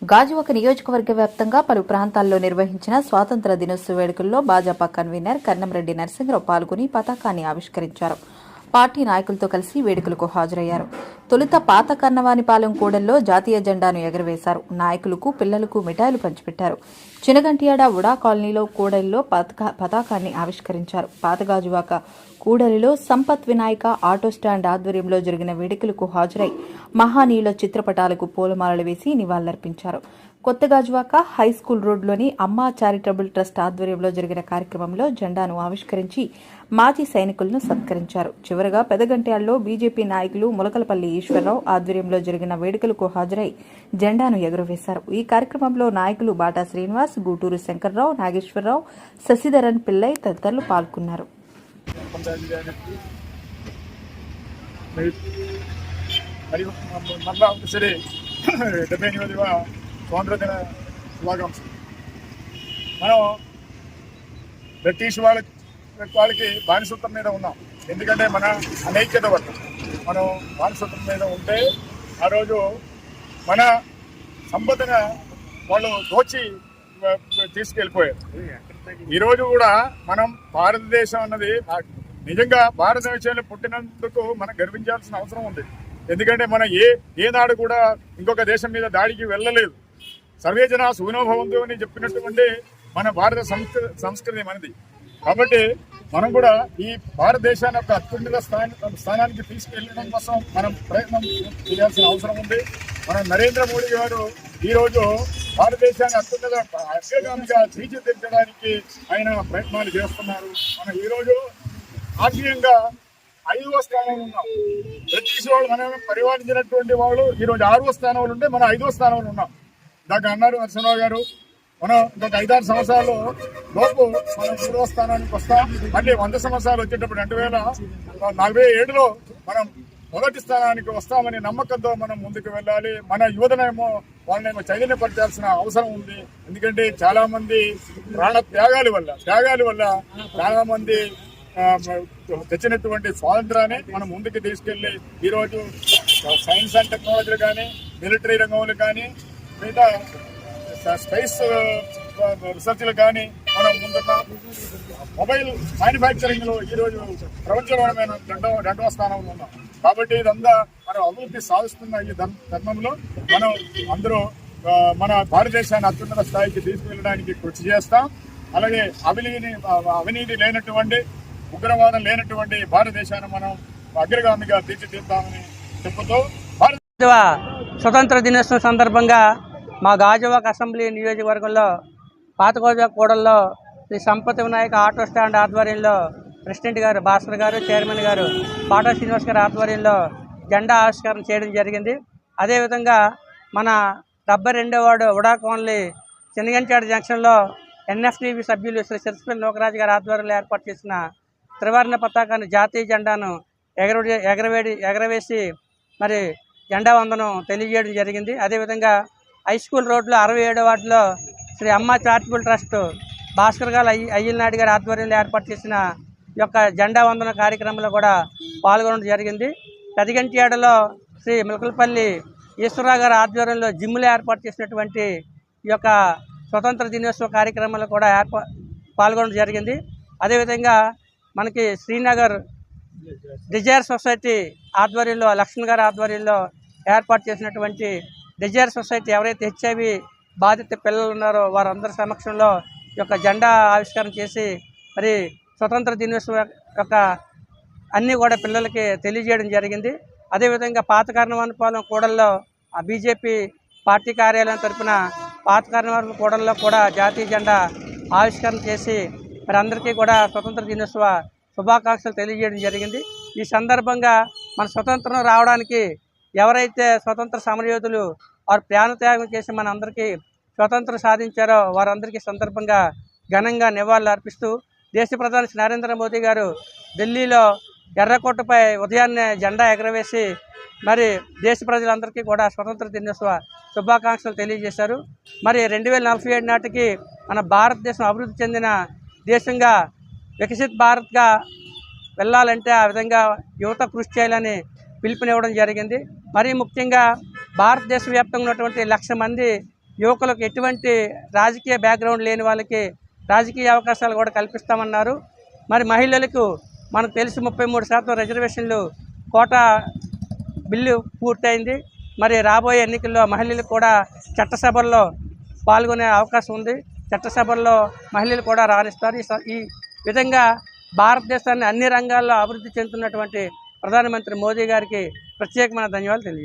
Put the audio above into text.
గాజువాక నియోజకవర్గ వ్యాప్తంగా పలు ప్రాంతాల్లో నిర్వహించిన స్వాతంత్ర దినోత్సవ వేడుకల్లో భాజపా కన్వీనర్ కన్నంరెడ్డి నరసింహరావు పాల్గొని పతాకాన్ని ఆవిష్కరించారు. పార్టీ నాయకులతో కలిసి వేడుకలకు హాజరయ్యారు. తొలుత పాత కన్నవానిపాలెం కూడల్లో జాతీయ జెండాను ఎగురవేశారు. నాయకులకు, పిల్లలకు మిఠాయిలు పంచిపెట్టారు. చినగంటియాడ ఉడా కాలనీలో కూడలిలో పతాకాన్ని ఆవిష్కరించారు. పాతగాజువాక కూడలిలో సంపత్ వినాయక ఆటో స్టాండ్ ఆధ్వర్యంలో జరిగిన వేడుకలకు హాజరై మహానీయుల చిత్రపటాలకు పూలమాలలు వేసి నివాళులర్పించారు. కొత్తగాజువాక హైస్కూల్ రోడ్లోని అమ్మా చారిటబుల్ ట్రస్ట్ ఆధ్వర్యంలో జరిగిన కార్యక్రమంలో జెండాను ఆవిష్కరించి మాజీ సైనికులను సత్కరించారు. చివరగా పెదగంట్యాల్లో బీజేపీ నాయకులు ములకలపల్లి ఈశ్వరరావు ఆధ్వర్యంలో జరిగిన వేడుకలకు హాజరై జెండాను ఎగురవేశారు. ఈ కార్యక్రమంలో నాయకులు బాటా శ్రీనివాస్, గూటూరు శంకర్రావు, నాగేశ్వరరావు, శశిధరన్ పిల్లై తదితరులు పాల్గొన్నారు. స్వాతంత్ర దిన శుభాకాంక్షలు. మనం బ్రిటిష్ వాళ్ళకి బానిసత్వం మీద ఉన్నాం. ఎందుకంటే మన అనైక్యత వల్ల మనం బానిసత్వం మీద ఉంటే ఆ రోజు మన సంపదన వాళ్ళు దోచి తీసుకెళ్ళిపోయారు. ఈరోజు కూడా మనం భారతదేశం అన్నది నిజంగా భారతదేశంలో పుట్టినందుకు మనం గర్వించాల్సిన అవసరం ఉంది. ఎందుకంటే మనం ఏనాడు కూడా ఇంకొక దేశం మీద దాడికి వెళ్ళలేదు. సర్వేజన సుఖినోభవంతు అని చెప్పినటువంటి మన భారత సంస్కృతి మనది. కాబట్టి మనం కూడా ఈ భారతదేశాన్ని ఒక అత్యున్నత స్థానానికి తీసుకెళ్ళడం కోసం మనం ప్రయత్నం చేయాల్సిన అవసరం ఉంది. మన నరేంద్ర మోడీ గారు ఈరోజు భారతదేశాన్ని అత్యున్నత అగ్రగామిగా తీర్చిదిద్దడానికి ఆయన ప్రయత్నాలు చేస్తున్నారు. మనం ఈరోజు ఆత్మీయంగా 5వ స్థానంలో ఉన్నాం. బ్రిటిష్ వాళ్ళు మనం పరిపాలించినటువంటి వాళ్ళు ఈరోజు 6వ స్థానంలో ఉంటే మనం 5వ స్థానంలో ఉన్నాం. దాకా అన్నారు నరసింహరావు గారు, మనం ఇంకొక 5-6 సంవత్సరాలు లోపు మనం 3వ స్థానానికి వస్తాం. మళ్ళీ 100 సంవత్సరాలు వచ్చేటప్పుడు 2047లో మనం మొదటి స్థానానికి వస్తామని నమ్మకంతో మనం ముందుకు వెళ్ళాలి. మన యువతనేమో వాళ్ళనేమో చైతన్యపరచాల్సిన అవసరం ఉంది. ఎందుకంటే చాలా మంది ప్రాణ త్యాగాల వల్ల చాలా మంది తెచ్చినటువంటి స్వాతంత్రాన్ని మనం ముందుకు తీసుకెళ్లి ఈరోజు సైన్స్ అండ్ టెక్నాలజీలు కానీ, మిలిటరీ రంగంలో కానీ, మిగతా స్పేస్ రీసెర్చ్లు కానీ మనం ముందున్నాం. మొబైల్ మ్యానుఫ్యాక్చరింగ్ లో ఈరోజు ప్రపంచమైన 2వ స్థానంలో ఉన్నాం. కాబట్టి ఇదంతా మనం అభివృద్ధి సాధిస్తున్న ఈ ధర్మంలో మనం అందరూ మన భారతదేశాన్ని అత్యున్నత స్థాయికి తీసుకువెళ్ళడానికి కృషి చేస్తాం. అలాగే అవినీతి లేనటువంటి, ఉగ్రవాదం లేనటువంటి భారతదేశాన్ని మనం అగ్రగామిగా తీర్చిదిద్దామని చెప్పుతూ స్వతంత్ర దినోత్సవం సందర్భంగా మా గాజువాక అసెంబ్లీ నియోజకవర్గంలో పాతగాజువాక కూడల్లో శ్రీ సంపత్ వినాయక ఆటో స్టాండ్ ఆధ్వర్యంలో ప్రెసిడెంట్ గారు భాస్కర్ గారు, చైర్మన్ గారు బాటా శ్రీనివాస్ గారి ఆధ్వర్యంలో జెండా ఆవిష్కరణ చేయడం జరిగింది. అదేవిధంగా మన 72వ వార్డు ఉడా కాలనీ చినగంచాడ జంక్షన్లో ఎన్ఎఫ్టీవీ సభ్యులు శ్రీ చిరసపల్లి లోకరాజు గారి ఆధ్వర్యంలో ఏర్పాటు చేసిన త్రివర్ణ పతాకాన్ని, జాతీయ జెండాను ఎగరవేసి మరి జెండా వందనం తెలియజేయడం జరిగింది. అదేవిధంగా హై స్కూల్ రోడ్లో 67వ వార్డులో శ్రీ అమ్మా చారిటబుల్ ట్రస్ట్ భాస్కర్ గారు అయ్యలనాయుడు గారి ఆధ్వర్యంలో ఏర్పాటు చేసిన ఈ యొక్క జెండా వందన కార్యక్రమంలో కూడా పాల్గొనడం జరిగింది. పెదగంట్యాడలో శ్రీ ములకలపల్లి ఈశ్వరరావు గారి ఆధ్వర్యంలో జిమ్లో ఏర్పాటు చేసినటువంటి ఈ యొక్క స్వతంత్ర దినోత్సవ కార్యక్రమంలో కూడా పాల్గొనడం జరిగింది. అదేవిధంగా మనకి శ్రీనగర్ డిజైర్ సొసైటీ ఆధ్వర్యంలో లక్ష్మణ్ గారి ఆధ్వర్యంలో ఏర్పాటు చేసినటువంటి డిజైర్ సొసైటీ ఎవరైతే హెచ్ఐవి బాధిత పిల్లలు ఉన్నారో వారందరి సమక్షంలో ఈ యొక్క జెండా ఆవిష్కరణ చేసి మరి స్వతంత్ర దినోత్సవం యొక్క అన్నీ కూడా పిల్లలకి తెలియజేయడం జరిగింది. అదేవిధంగా పాత కన్నవానిపాలెం కూడల్లో బీజేపీ పార్టీ కార్యాలయం తరఫున పాత కన్నవానిపాలెం కూడల్లో కూడా జాతీయ జెండా ఆవిష్కరణ చేసి మరి అందరికీ కూడా స్వతంత్ర దినోత్సవ శుభాకాంక్షలు తెలియజేయడం జరిగింది. ఈ సందర్భంగా మన స్వతంత్రం రావడానికి ఎవరైతే స్వతంత్ర సమరయోధులు వారు ప్రాణత్యాగం చేసి మన అందరికీ స్వతంత్రం సాధించారో వారందరికీ సందర్భంగా ఘనంగా నివాళులు అర్పిస్తూ దేశ ప్రధాని నరేంద్ర మోదీ గారు ఢిల్లీలో ఎర్రకోటపై ఉదయాన్నే జెండా ఎగరవేసి మరి దేశ ప్రజలందరికీ కూడా స్వతంత్ర దినోత్సవ శుభాకాంక్షలు తెలియజేశారు. మరి 2047 నాటికి మన భారతదేశం అభివృద్ధి చెందిన దేశంగా, వికసిత్ భారత్గా వెళ్ళాలంటే ఆ విధంగా యువత కృషి చేయాలని పిలుపునివ్వడం జరిగింది. మరీ ముఖ్యంగా భారతదేశ వ్యాప్తంగా ఉన్నటువంటి 1,00,000 మంది యువకులకు ఎటువంటి రాజకీయ బ్యాక్గ్రౌండ్ లేని వాళ్ళకి రాజకీయ అవకాశాలు కూడా కల్పిస్తామన్నారు. మరి మహిళలకు మనకు తెలిసి 33% రిజర్వేషన్లు కోటా బిల్లు పూర్తయింది. మరి రాబోయే ఎన్నికల్లో మహిళలకు కూడా చట్టసభల్లో పాల్గొనే అవకాశం ఉంది. చట్టసభల్లో మహిళలు కూడా రాణిస్తారు. ఈ విధంగా భారతదేశాన్ని అన్ని రంగాల్లో అభివృద్ధి చెందుతున్నటువంటి ప్రధానమంత్రి మోదీ గారికి ప్రత్యేకమైన ధన్యవాదాలు తెలియజేస్తాను.